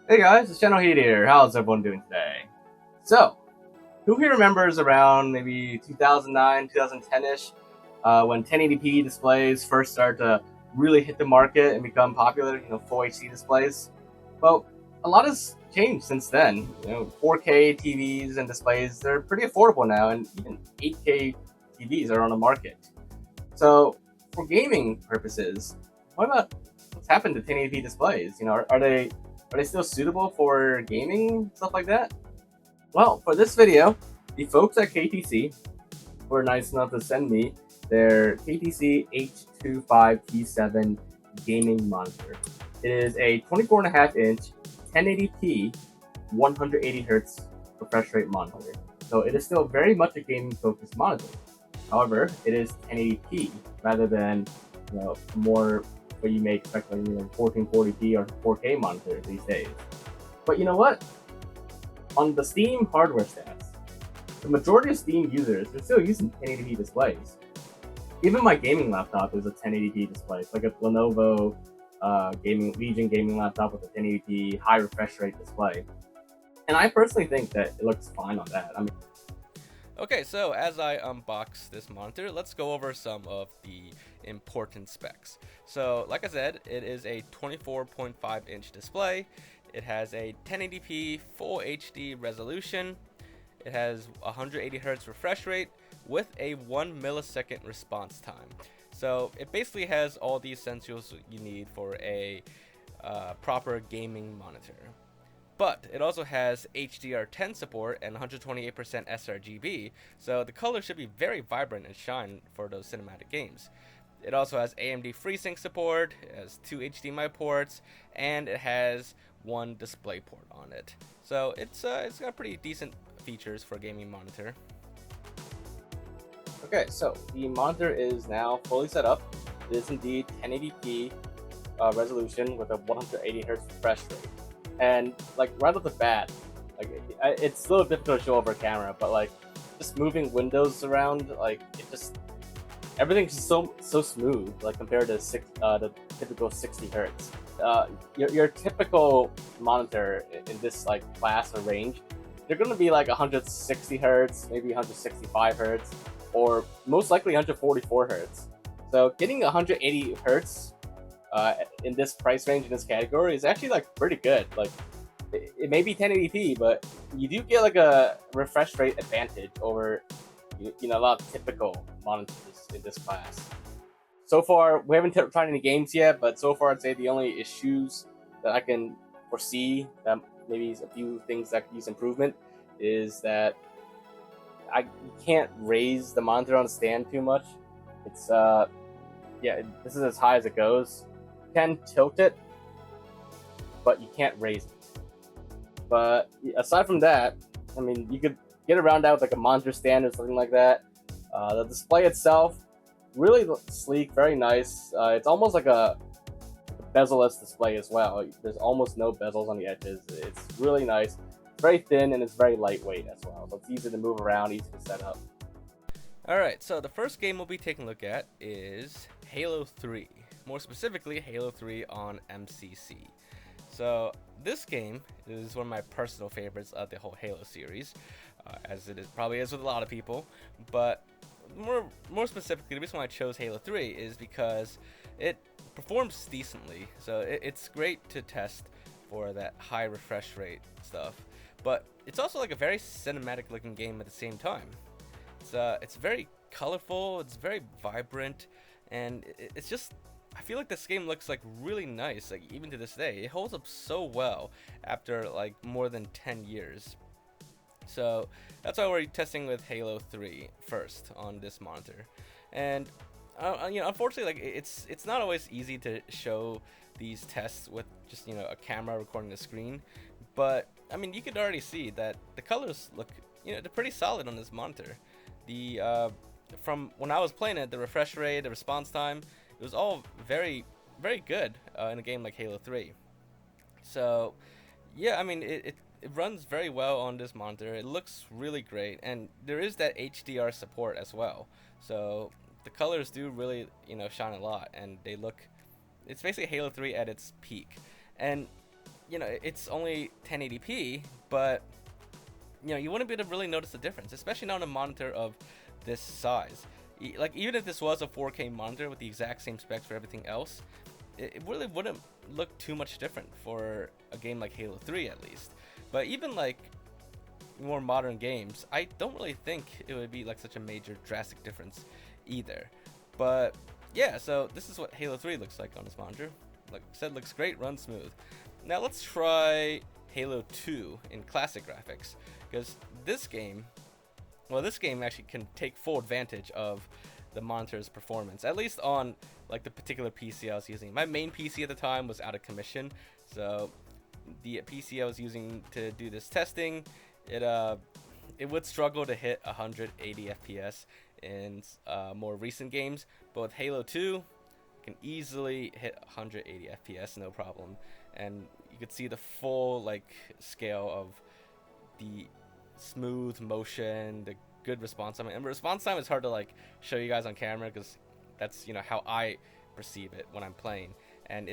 Hey guys, it's Channel Heat here. How's everyone doing today? So, who here remembers around maybe 2009, 2010-ish, when 1080p displays first started to really hit the market and become popular, full HD displays? Well, a lot has changed since then. 4K TVs and displays, they're pretty affordable now, and even 8K TVs are on the market. So, for gaming purposes, what about what's happened to 1080p displays? Are they still suitable for gaming stuff like that? Well, for this video, the folks at KTC were nice enough to send me their KTC H25T7 gaming monitor. It is a 24.5-inch 1080p 180 hertz refresh rate monitor. So it is still very much a gaming focused monitor. However, it is 1080p rather than more what you may expect like 1440p or 4K monitors these days. But you know what? On the Steam hardware stats, the majority of Steam users are still using 1080p displays. Even my gaming laptop is a 1080p display. It's like a Lenovo gaming Legion gaming laptop with a 1080p high refresh rate display. And I personally think that it looks fine on that. I mean, Okay, so as I unbox this monitor, let's go over some of the important specs. So, like I said, it is a 24.5-inch display. It has a 1080p Full HD resolution. It has 180 Hz refresh rate with a 1 millisecond response time. So, it basically has all the essentials you need for a proper gaming monitor. But it also has HDR10 support and 128% sRGB, so the color should be very vibrant and shine for those cinematic games. It also has AMD FreeSync support, it has 2 HDMI ports, and it has one DisplayPort on it. So it's got pretty decent features for a gaming monitor. okay, so the monitor is now fully set up. It is indeed 1080p resolution with a 180 hertz refresh rate. And like right off the bat, like it's a little difficult to show over camera, but like just moving windows around, like it just everything's just so smooth, like compared to the typical 60 hertz. Your typical monitor in this like class or range, they're gonna be like 160 hertz, maybe 165 hertz, or most likely 144 hertz. So getting 180 hertz in this price range in this category is actually like pretty good. Like it may be 1080p, but you do get like a refresh rate advantage over a lot of typical monitors in this class. So far, we haven't tried any games yet, but so far, I'd say the only issues that I can foresee that maybe a few things that could use improvement is that you can't raise the monitor on the stand too much. It's yeah, this is as high as it goes. You can tilt it, but you can't raise it. But aside from that, I mean, you could get around that with like a monitor stand or something like that. The display itself, really sleek, very nice. It's almost like a bezel-less display as well. There's almost no bezels on the edges. It's really nice. It's very thin and it's very lightweight as well. So it's easy to move around, easy to set up. Alright, so the first game we'll be taking a look at is Halo 3. More specifically, Halo 3 on MCC. So this game is one of my personal favorites of the whole Halo series, as it probably is with a lot of people. But more specifically, the reason why I chose Halo 3 is because it performs decently. So it's great to test for that high refresh rate stuff. But it's also like a very cinematic looking game at the same time. It's very colorful, it's very vibrant, and it's just I feel like this game looks like really nice, like even to this day. It holds up so well after like more than 10 years. So that's why we're testing with Halo 3 first on this monitor. And unfortunately, like it's not always easy to show these tests with just a camera recording the screen. But I mean, you could already see that the colors look they're pretty solid on this monitor. The From when I was playing it, the refresh rate, the response time, it was all very good in a game like Halo 3. So yeah, I mean it runs very well on this monitor. It looks really great, and there is that HDR support as well. So the colors do really shine a lot, and they look. It's basically Halo 3 at its peak, and it's only 1080p, but you wouldn't be able to really notice the difference, especially not on a monitor of this size. Like, even if this was a 4K monitor with the exact same specs for everything else, it really wouldn't look too much different for a game like Halo 3 at least. But even like more modern games, I don't really think it would be like such a major drastic difference either. But yeah, so this is what Halo 3 looks like on this monitor. Like I said, looks great, runs smooth. Now let's try Halo 2 in classic graphics, because this game actually can take full advantage of the monitor's performance, at least on like the particular PC I was using. My main PC at the time was out of commission, so the PC I was using to do this testing, it would struggle to hit 180 FPS in more recent games, but with Halo 2, it can easily hit 180 FPS no problem, and you could see the full like scale of the smooth motion, the good response time. And response time is hard to like show you guys on camera because that's how I perceive it when I'm playing, and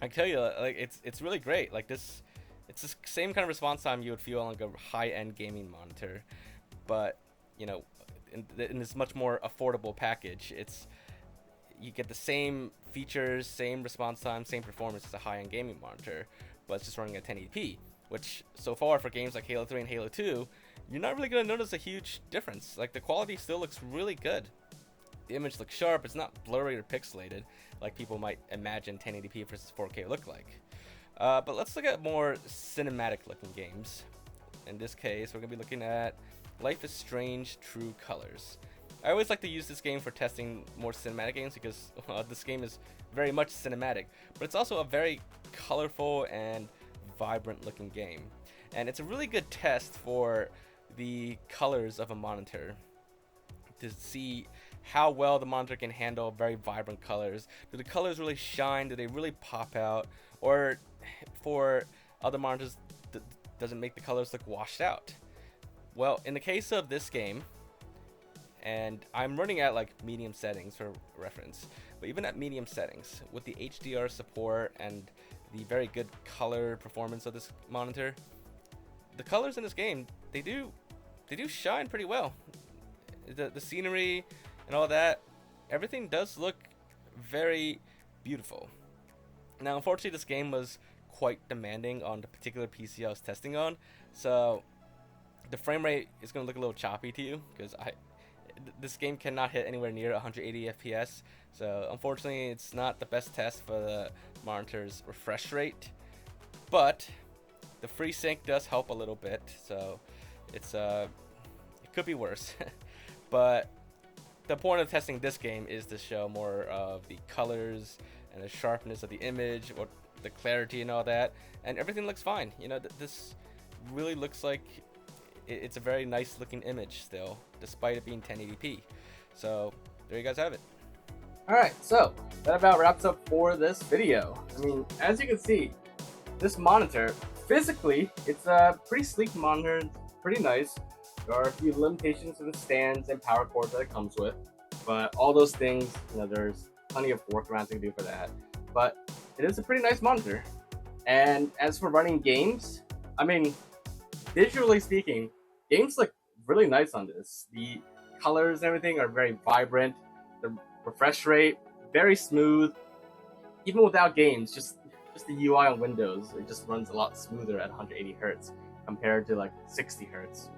I can tell you, like it's really great. Like it's the same kind of response time you would feel on like a high-end gaming monitor, but in this much more affordable package, you get the same features, same response time, same performance as a high-end gaming monitor, but it's just running at 1080p, which so far for games like Halo 3 and Halo 2, you're not really going to notice a huge difference. Like, the quality still looks really good. The image looks sharp, it's not blurry or pixelated like people might imagine 1080p versus 4K look like. But let's look at more cinematic looking games. In this case, we're going to be looking at Life is Strange True Colors. I always like to use this game for testing more cinematic games because this game is very much cinematic, but it's also a very colorful and vibrant looking game. And it's a really good test for the colors of a monitor to see how well the monitor can handle very vibrant colors. Do the colors really shine? Do they really pop out? Or for other monitors, does it make the colors look washed out? Well, in the case of this game, and I'm running at like medium settings for reference, but even at medium settings, with the HDR support and the very good color performance of this monitor, the colors in this game, they do shine pretty well. The scenery and all that, everything does look very beautiful. Now, unfortunately, this game was quite demanding on the particular PC I was testing on, so the frame rate is going to look a little choppy to you because this game cannot hit anywhere near 180 FPS. So unfortunately, it's not the best test for the monitor's refresh rate, but the FreeSync does help a little bit. So it could be worse. But the point of testing this game is to show more of the colors and the sharpness of the image, or the clarity and all that, and everything looks fine. This really looks like it's a very nice looking image still, despite it being 1080p. So there you guys have it. Alright, so that about wraps up for this video. I mean, as you can see, this monitor, physically, it's a pretty sleek monitor, pretty nice. There are a few limitations to the stands and power cords that it comes with, but all those things, there's plenty of workarounds you can do for that. But it is a pretty nice monitor. And as for running games, I mean, visually speaking, games look really nice on this. The colors and everything are very vibrant. The refresh rate, very smooth. Even without games, just the UI on Windows, it just runs a lot smoother at 180 Hz compared to like 60 Hz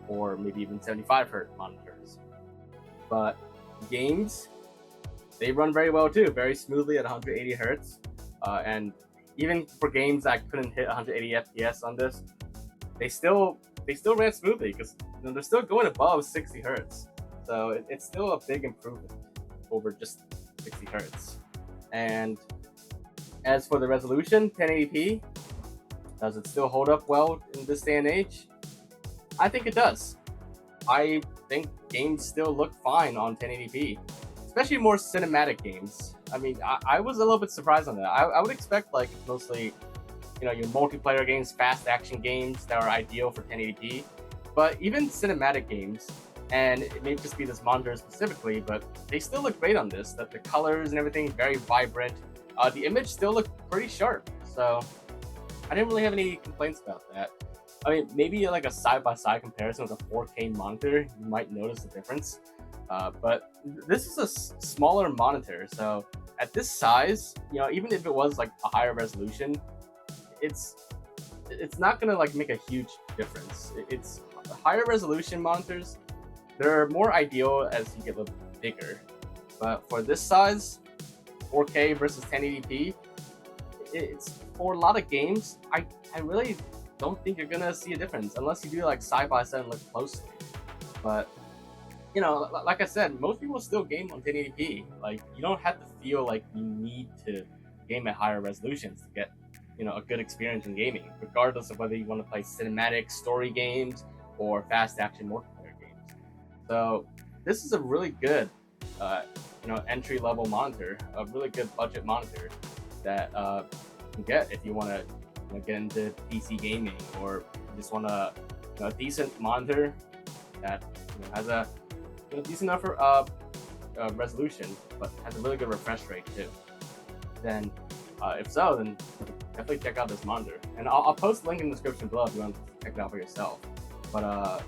or maybe even 75 Hz monitors. But games, they run very well too, very smoothly at 180 Hz. And even for games that couldn't hit 180 FPS on this, they still ran smoothly because they're still going above 60 Hz. So it's still a big improvement over just 60 Hz. And as for the resolution, 1080p, does it still hold up well in this day and age? I think it does. I think games still look fine on 1080p, especially more cinematic games. I mean, I was a little bit surprised on that. I would expect like mostly, your multiplayer games, fast action games that are ideal for 1080p, but even cinematic games, and it may just be this monitor specifically, but they still look great on this. That the colors and everything very vibrant. The image still looked pretty sharp. So I didn't really have any complaints about that. I mean, maybe like a side-by-side comparison with a 4K monitor, you might notice the difference. But this is a smaller monitor, so at this size, you know, even if it was like a higher resolution, it's not gonna like make a huge difference. It's higher resolution monitors. They're more ideal as you get a little bigger, but for this size, 4K versus 1080p, it's for a lot of games. I really don't think you're gonna see a difference unless you do like side by side and look closely. But you know, like I said, most people still game on 1080p. Like you don't have to feel like you need to game at higher resolutions to get, you know, a good experience in gaming, regardless of whether you want to play cinematic story games or fast action multiplayer games. So this is a really good, you know, entry level monitor, a really good budget monitor that you can get if you want to, you know, get into PC gaming, or just want a, you know, a decent monitor that, you know, has a, you know, decent enough resolution, but has a really good refresh rate too. Then, if so, then definitely check out this monitor, and I'll post a link in the description below if you want to check it out for yourself. But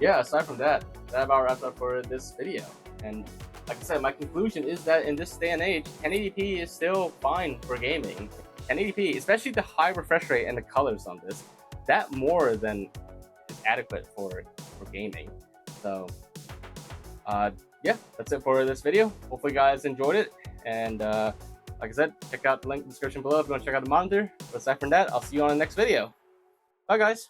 yeah, aside from that, that about wraps up for this video. And like I said, my conclusion is that in this day and age, 1080p is still fine for gaming. 1080p, especially the high refresh rate and the colors on this, that more than is adequate for gaming. So yeah, that's it for this video. Hopefully you guys enjoyed it, and like I said, check out the link in the description below if you want to check out the monitor. But aside from that, I'll see you on the next video. Bye guys.